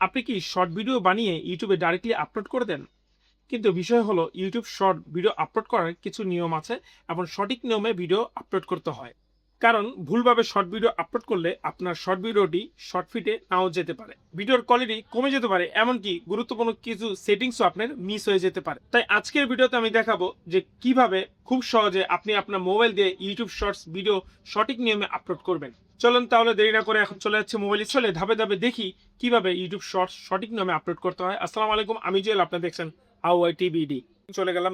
আপনি কি short video বানিয়ে ইউটিউবে ডাইরেক্টলি আপলোড করে দেন? কিন্তু বিষয় হলো ইউটিউব শর্ট ভিডিও আপলোড করার কিছু নিয়ম আছে এবং সঠিক নিয়মে ভিডিও আপলোড করতে হয়। কারণ ভুলভাবে শর্ট ভিডিও আপলোড করলে আপনার শর্ট ভিডিওটি শর্ট ফিটে নাও যেতে পারে। ভিডিওর কোয়ালিটি কমে যেতে পারে, এমনকি গুরুত্বপূর্ণ কিছু সেটিংসও আপনার মিস হয়ে যেতে পারে। তাই আজকের ভিডিওতে আমি দেখাবো যে কিভাবে খুব সহজে আপনি আপনার মোবাইল দিয়ে ইউটিউব শর্টস ভিডিও সঠিক নিয়মে আপলোড করবেন। চলুন তাহলে দেরি না করে এখন চলে যাচ্ছে মোবাইলে, চলে ধাপে ধাপে দেখি কিভাবে ইউটিউব শর্টস সঠিক নিয়মে আপলোড করতে হয়। আসসালামু আলাইকুম, আমি জুয়েল, আপনি দেখছেন হাউ আই টিবিডি। চলে গেলাম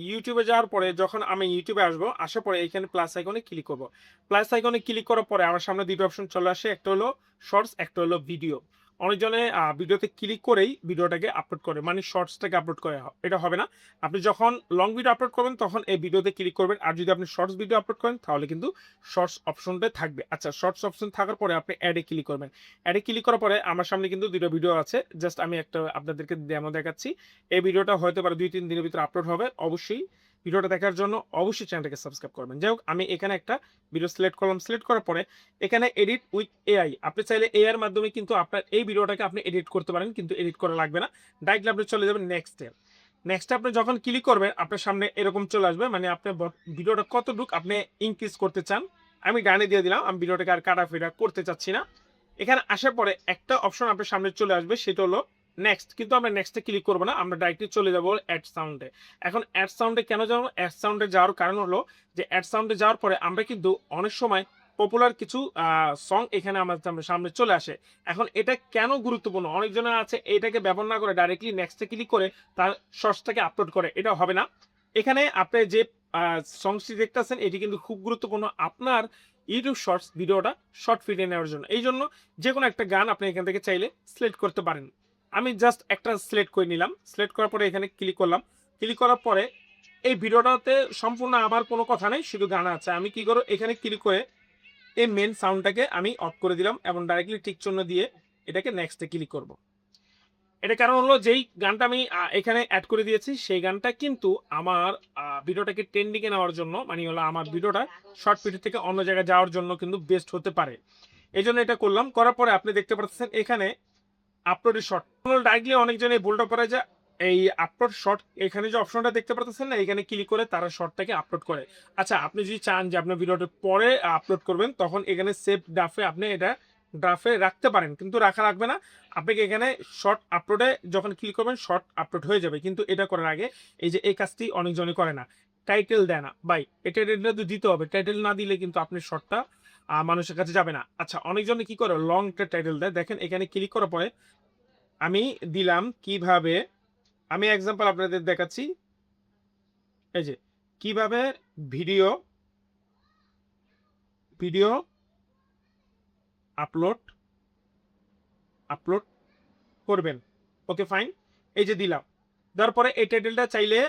ইউটিউবে যাওয়ার পরে যখন আমি ইউটিউবে আসবো, আসার পরে এখানে প্লাস আইকনে ক্লিক করব। প্লাস আইকনে ক্লিক করার পরে আমার সামনে দুটো অপশন চলে আসে, একটা হলো শর্টস, একটা হলো ভিডিও। অনেকজনে ভিডিওতে ক্লিক করেই ভিডিওটাকে আপলোড করে, মানে শর্টসটাকে আপলোড করে। এটা হবে না। আপনি যখন লং ভিডিও আপলোড করবেন তখন এই ভিডিওতে ক্লিক করবেন, আর যদি আপনি শর্টস ভিডিও আপলোড করেন তাহলে কিন্তু শর্টস অপশনটা থাকবে। আচ্ছা, শর্টস অপশন থাকার পরে আপনি অ্যাডে ক্লিক করবেন। অ্যাডে ক্লিক করার পরে আমার সামনে কিন্তু দুটো ভিডিও আছে, জাস্ট আমি একটা আপনাদেরকে ডেমো দেখাচ্ছি। এই ভিডিওটা হতে পারে 2-3 দিনের ভিতরে আপলোড হবে। অবশ্যই ভিডিওটা দেখার জন্য অবশ্যই চ্যানেলটাকে সাবস্ক্রাইব করবেন। যাই হোক, আমি এখানে একটা ভিডিও সিলেক্ট করলাম। সিলেক্ট করার পরে এখানে এডিট উইথ এআই, আপনি চাইলে এআই এর মাধ্যমে কিন্তু আপনার এই ভিডিওটাকে আপনি এডিট করতে পারেন, কিন্তু এডিট করা লাগবে না। ডাইরেক্টলি আপনি চলে যাবেন নেক্সটে। নেক্সটে আপনি যখন ক্লিক করবেন আপনার সামনে এরকম চলে আসবে, মানে আপনি ভিডিওটা কতটুকু আপনি ইনক্রিজ করতে চান। আমি ডানে দিয়ে দিলাম, আমি ভিডিওটাকে আর কাটাফেরা করতে চাচ্ছি না। এখানে আসার পরে একটা অপশন আপনার সামনে চলে আসবে, সেটা হলো নেক্সট। কিন্তু আমরা নেক্সটে ক্লিক করবো না, আমরা ডাইরেক্টলি চলে যাবো অ্যাড সাউন্ডে। এখন অ্যাড সাউন্ডে কেন যাবো? অ্যাড সাউন্ডে যাওয়ার কারণ হলো যে অ্যাড সাউন্ডে যাওয়ার পরে আমরা কিন্তু অনেক সময় পপুলার কিছু সং এখানে আমাদের সামনে চলে আসে। এখন এটা কেন গুরুত্বপূর্ণ? অনেকজনের আছে এটাকে ব্যবহার না করে ডাইরেক্টলি নেক্সটে ক্লিক করে তার শর্টসটাকে আপলোড করে, এটা হবে না। এখানে আপনি যে সংসটি দেখতেছেন এটি কিন্তু খুব গুরুত্বপূর্ণ আপনার ইউটিউব শর্টস ভিডিওটা শর্ট ফিটে নেওয়ার জন্য। এই জন্য যে কোনো একটা গান আপনি এখান থেকে চাইলে সিলেক্ট করতে পারেন। আমি জাস্ট একটা সিলেক্ট করে নিলাম। সিলেক্ট করার পরে এখানে ক্লিক করলাম। ক্লিক করার পরে এই ভিডিওটাতে সম্পূর্ণ আমার কোনো কথা নেই, শুধু গান আছে। আমি কি করব, এখানে ক্লিক করে এই মেন সাউন্ডটাকে আমি অফ করে দিলাম এবং ডাইরেক্টলি টিক চিহ্ন দিয়ে এটাকে নেক্সটে ক্লিক করব। এটা কারণ হলো যেই গানটা আমি এখানে এড করে দিয়েছি সেই গানটা কিন্তু আমার ভিডিওটাকে ট্রেন্ডিং এ নেওয়ার জন্য, মানে হলো আমার ভিডিওটা শর্ট ভিডিও থেকে অন্য জায়গায় যাওয়ার জন্য কিন্তু বেস্ট হতে পারে। এই জন্য এটা করলাম। করার পরে আপনি দেখতে পাচ্ছেন এখানে আপলোড শর্ট। ডাইরেক্টলি অনেকজন এই ভুলটা করে যে এই আপলোড শর্ট এখানে যে অপশনটা দেখতে পাচ্ছেন না, এখানে ক্লিক করে তারা শর্টটাকে আপলোড করে। আচ্ছা, আপনি যদি চান যে আপনার ভিডিওটা পরে আপলোড করবেন তখন এখানে সেভ ড্রাফে আপনি এটা ড্রাফে রাখতে পারেন, কিন্তু রাখা লাগবে না। আপনাকে এখানে শর্ট আপলোডে যখন ক্লিক করবেন শর্ট আপলোড হয়ে যাবে। কিন্তু এটা করার আগে এই যে এই কাজটি অনেকজনই করে না, টাইটেল দেয় না। ভাই, এটা তো দিতে হবে। টাইটেল না দিলে কিন্তু আপনি শর্টটা মানুষের কাছে যাবে না। আচ্ছা, অনেকজনে কি করে লং টাইটেল দেয়। দেখেন এখানে ক্লিক করার পরে আমি দিলাম কিভাবে, আমি এক্সাম্পল আপনাদের দেখাচ্ছি। এই যে কিভাবে ভিডিও ভিডিও আপলোড আপলোড করবেন। ওকে, ফাইন। এই যে দিলাম। দেওয়ার পরে এই টাইটেলটা চাইলে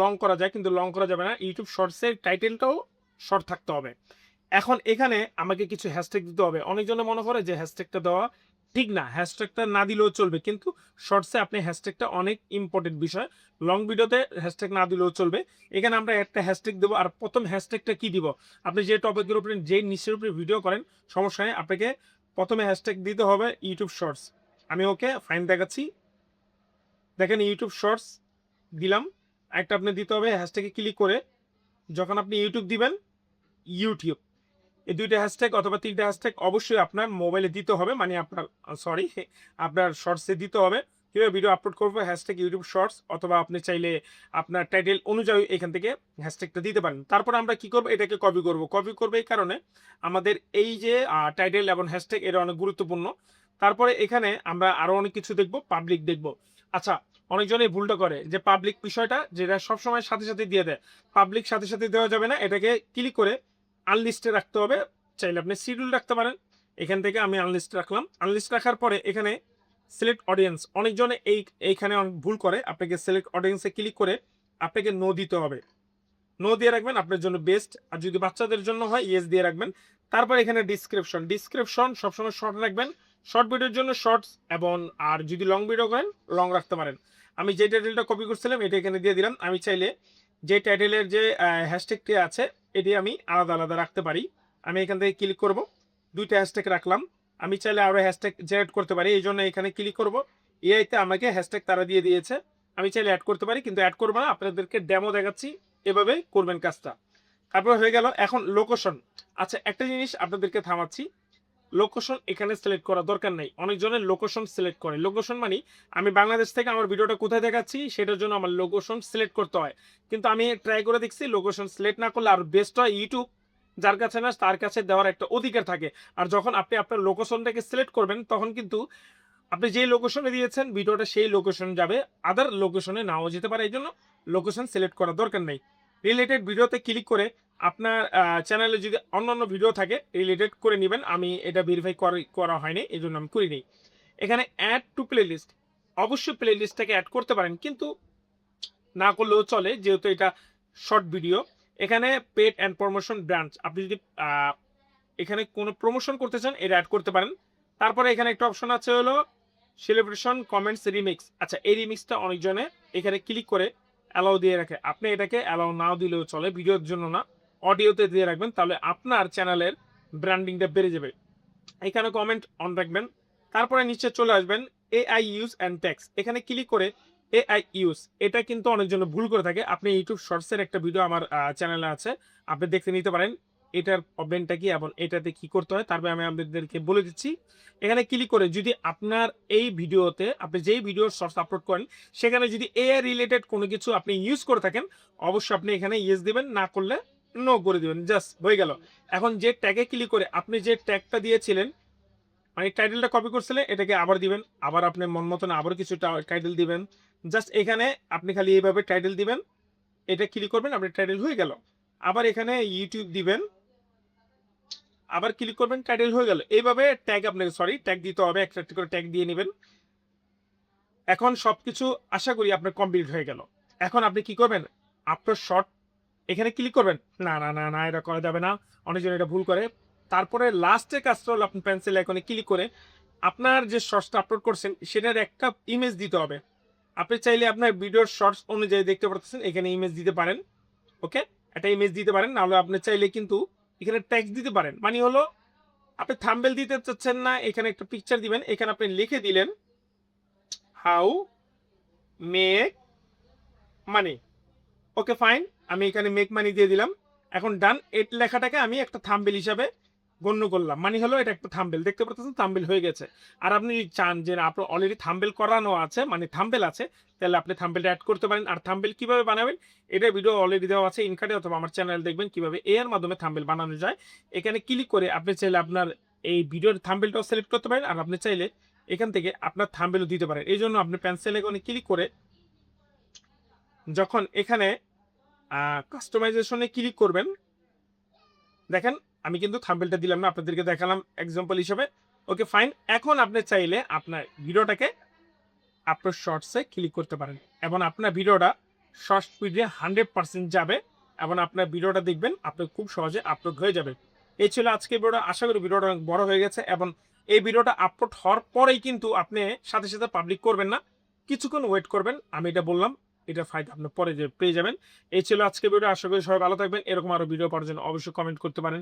লং করা যায়, কিন্তু লং করা যাবে না। ইউটিউব শর্টসের টাইটেলটাও শর্ট থাকতে হবে। এখন এখানে আমাকে কিছু হ্যাশট্যাগ দিতে হবে। অনেকজনে মনে করে যে হ্যাশট্যাগটা দেওয়া ঠিক না, হ্যাশট্যাগটা না দিলেও চলবে, কিন্তু শর্টসে আপনি হ্যাশট্যাগটা অনেক ইম্পর্টেন্ট বিষয়। লং ভিডিওতে হ্যাশট্যাগ না দিলেও চলবে। এখানে আমরা একটা হ্যাশট্যাগ দেবো, আর প্রথম হ্যাশট্যাগটা কি দিব? আপনি যে টপিকের উপরে যে নিচের উপরে ভিডিও করেন সমস্যা নেই, আপনাকে প্রথমে হ্যাশট্যাগ দিতে হবে ইউটিউব শর্টস। আমি ওকে ফাইন দেখাচ্ছি। দেখেন ইউটিউব শর্টস দিলাম। একটা আপনি দিতে হবে হ্যাশট্যাগে ক্লিক করে যখন আপনি ইউটিউব দিবেন, ইউটিউব, এই ২ টা হ্যাশট্যাগ অথবা ৩ টা হ্যাশট্যাগ অবশ্যই আপনার মোবাইলে দিতে হবে, মানে আপনার সরি আপনার শর্টসে দিতে হবে। কিভাবে ভিডিও আপলোড করবো, হ্যাশট্যাগ ইউটিউব শর্টস, অথবা আপনি চাইলে আপনার টাইটেল অনুযায়ী এখান থেকে হ্যাশট্যাগটা দিতে পারেন। তারপর আমরা কি করব, এটাকে কপি করব। কপি করব এই কারণে আমাদের এই যে টাইটেল এবং হ্যাশট্যাগ এটা অনেক গুরুত্বপূর্ণ। তারপরে এখানে আমরা আরো অনেক কিছু দেখব, পাবলিক দেখব। আচ্ছা, অনেকজনই ভুলটা করে যে পাবলিক বিষয়টা যেটা সবসময় সাথে সাথে দিয়ে দেয়। পাবলিক সাথে সাথে দেওয়া যাবে না, এটাকে ক্লিক করে আনলিস্টে রাখতে হবে। চাইলে আপনি শিডিউল রাখতে পারেন। এখান থেকে আমি আনলিস্ট রাখলাম। আনলিস্ট রাখার পরে এখানে সিলেক্ট অডিয়েন্স, অনেকজনে এইখানে অনেক ভুল করে। আপনাকে সিলেক্ট অডিয়েন্সে ক্লিক করে আপনাকে নো দিতে হবে। নো দিয়ে রাখবেন, আপনার জন্য বেস্ট। আর যদি বাচ্চাদের জন্য হয় ইয়েস দিয়ে রাখবেন। তারপর এখানে ডিসক্রিপশন সবসময় শর্ট রাখবেন। শর্ট ভিডিওর জন্য শর্টস, এবং আর যদি লং ভিডিও করেন লং রাখতে পারেন। আমি যে টাইটেলটা কপি করছিলাম এটা এখানে দিয়ে দিলাম। আমি চাইলে যে টাইটেলের যে হ্যাশট্যাগটি আছে এটি আমি আলাদা আলাদা রাখতে পারি। আমি এখান থেকে ক্লিক করব, ২ টা হ্যাশট্যাগ রাখলাম। আমি চাইলে আরো হ্যাশট্যাগ জেনারেট করতে পারি। এইজন্য এখানে ক্লিক করব। এআই তে আমাকে হ্যাশট্যাগ তারা দিয়ে দিয়েছে। আমি চাইলে এড করতে পারি, কিন্তু এড করব না। আপনাদেরকে ডেমো দেখাচ্ছি। এভাবে করবেন কাজটা। তারপর হয়ে গেল এখন লোকেশন। আচ্ছা, একটা জিনিস আপনাদেরকে থামাচ্ছি। লোকেশন এখানে সিলেক্ট করার দরকার নাই। অনেকজনের লোকেশন সিলেক্ট করে। লোকেশন মানে আমি বাংলাদেশ থেকে আমার ভিডিওটা কোথায় দেখাচ্ছি সেটার জন্য আমার লোকেশন সিলেক্ট করতে হয়। কিন্তু আমি ট্রাই করে দেখছি লোকেশন সিলেক্ট না করলে আর বেস্ট হয় ইউটিউব যার কাছে না তার কাছে দেওয়ার একটা অধিকার থাকে। আর যখন আপনি আপনার লোকেশনটাকে সিলেক্ট করবেন তখন কিন্তু আপনি যেই লোকেশনে দিয়েছেন ভিডিওটা সেই লোকেশন যাবে, আদার লোকেশনে নাও যেতে পারে। এইজন্য লোকেশন সিলেক্ট করার দরকার নেই। রিলেটেড ভিডিওতে ক্লিক করে আপনার চ্যানেলে যদি অন্যান্য ভিডিও থাকে রিলেটেড করে নেবেন। আমি এটা ভেরিফাই করা হয়নি, এজন্য আমি করিনি। এখানে অ্যাড টু প্লেলিস্ট, অবশ্যই প্লেলিস্টটাকে অ্যাড করতে পারেন, কিন্তু না করলেও চলে যেহেতু এটা শর্ট ভিডিও। এখানে পেড অ্যান্ড প্রমোশন ব্রাঞ্চ, আপনি যদি এখানে কোনো প্রমোশন করতে চান এটা অ্যাড করতে পারেন। তারপরে এখানে একটা অপশন আছে হলো সেলিব্রেশন কমেন্টস রিমিক্স। আচ্ছা, এই রিমিক্সটা অনেকজনে এখানে ক্লিক করে অ্যালাউ দিয়ে রাখে। আপনি এটাকে অ্যালাউ নাও দিলেও চলে, ভিডিওর জন্য না, অডিওতে দিয়ে রাখবেন, তাহলে আপনার চ্যানেলের ব্র্যান্ডিংটা বেড়ে যাবে। এখানে কমেন্ট অন রাখবেন। তারপরে নিচে চলে আসবেন এআই ইউজ অ্যান্ড টেক্সট, এখানে ক্লিক করে এআই ইউজ, এটা কিন্তু অনেকজন ভুল করে থাকে। আপনি ইউটিউব শর্টসের একটা ভিডিও আমার চ্যানেলে আছে, আপনি দেখতে নিতে পারেন এটার প্রবলেমটা কি এবং এটাতে কি করতে হয়, তারপরে আমি আপনাদেরকে বলে দিচ্ছি। এখানে ক্লিক করে যদি আপনার এই ভিডিওতে আপনি যেই ভিডিওর শর্টস আপলোড করেন সেখানে যদি এআই রিলেটেড কোনো কিছু আপনি ইউজ করে থাকেন অবশ্যই আপনি এখানে ইয়েস দিবেন, না করলে নো করে দিবেন। জাস্ট হয়ে গেল। এখন যে ট্যাগে ক্লিক করে আপনি যে ট্যাগটা দিয়েছিলেন মানে টাইটেলটা কপি করছিলেন এটাকে আবার দিবেন, আবার আপনি মন মতন আবার কিছু টাইটেল দিবেন। জাস্ট এখানে আপনি খালি এইভাবে টাইটেল দিবেন, এটা ক্লিক করবেন, আপনার টাইটেল হয়ে গেল। আবার এখানে ইউটিউব দিবেন, আবার ক্লিক করবেন, টাইটেল হয়ে গেল। এইভাবে ট্যাগ আপনাকে ট্যাগ দিতে হবে, একটা একটা করে ট্যাগ দিয়ে নেবেন। এখন সবকিছু আশা করি আপনার কমপ্লিট হয়ে গেল। এখন আপনি কি করবেন, আপনার শর্ট এখানে ক্লিক করবেন। না না না না, এটা করা যাবে না, অনেকজন এটা ভুল করে। তারপরে লাস্টের কাজটা হলো আপনি পেন্সিল আইকনে ক্লিক করে আপনার যে শর্টসটা আপলোড করছেন সেটার একটা ইমেজ দিতে হবে। আপনি চাইলে আপনার ভিডিওর শর্টস অনুযায়ী দেখতে পারতেছেন এখানে ইমেজ দিতে পারেন। ওকে, একটা ইমেজ দিতে পারেন, নাহলে আপনি চাইলে কিন্তু এখানে ট্যাক্স দিতে পারেন। মানে হলো আপনি থাম্বনেল দিতে চাচ্ছেন না, এখানে একটা পিকচার দিবেন, এখানে আপনি লিখে দিলেন how make money. Okay fine, আমি এখানে মেক মানি দিয়ে দিলাম। এখন ডান, এই লেখাটাকে আমি একটা থাম্বনেল হিসাবে গণ্য করলাম, মানে হলো এটা একটা থাম্বনেল, দেখতে পাচ্ছেন থাম্বনেল হয়ে গেছে। আর আপনি যদি চান যে আপনার অলরেডি থাম্বনেল করানো আছে মানে থাম্বনেল আছে, তাহলে আপনি থাম্বনেলটা অ্যাড করতে পারেন। আর থাম্বনেল কিভাবে বানাবেন এটা ভিডিও অলরেডি দেওয়া আছে ইনকাটে, অথবা আমার চ্যানেল দেখবেন কিভাবে এর মাধ্যমে থাম্বনেল বানানো যায়। এখানে ক্লিক করে আপনি চাইলে আপনার এই ভিডিওর থাম্বনেলটাও সিলেক্ট করতে পারেন, আর আপনি চাইলে এখান থেকে আপনার থাম্বনেলও দিতে পারেন। এই জন্য আপনি পেন্সিল আইকনে ক্লিক করে যখন এখানে কাস্টমাইজেশনে ক্লিক করবেন, দেখেন আমি কিন্তু থাম্বনেলটা দিলাম না, আপনাদেরকে দেখালাম এক্সাম্পল হিসেবে। ওকে ফাইন, এখন আপনি চাইলে আপনার ভিডিওটাকে আপনার শর্টসে ক্লিক করতে পারেন এবং আপনার ভিডিওটা শর্ট স্পিডে 100% যাবে এবং আপনার ভিডিওটা দেখবেন আপনার খুব সহজে আপলোড হয়ে যাবে। এই ছিল আজকের ভিডিওটা, আশা করি ভিডিওটা অনেক বড় হয়ে গেছে এবং এই ভিডিওটা আপলোড হওয়ার পরেই কিন্তু আপনি সাথে সাথে পাবলিক করবেন না, কিছুক্ষণ ওয়েট করবেন। আমি এটা বললাম, এটা ফায়দা আপনি পরে পেয়ে যাবেন। এই ছিল আজকের ভিডিও, আশা করি সবাই ভালো থাকবেন। এরকম আরো ভিডিও পাওয়ার জন্য অবশ্যই কমেন্ট করতে পারেন।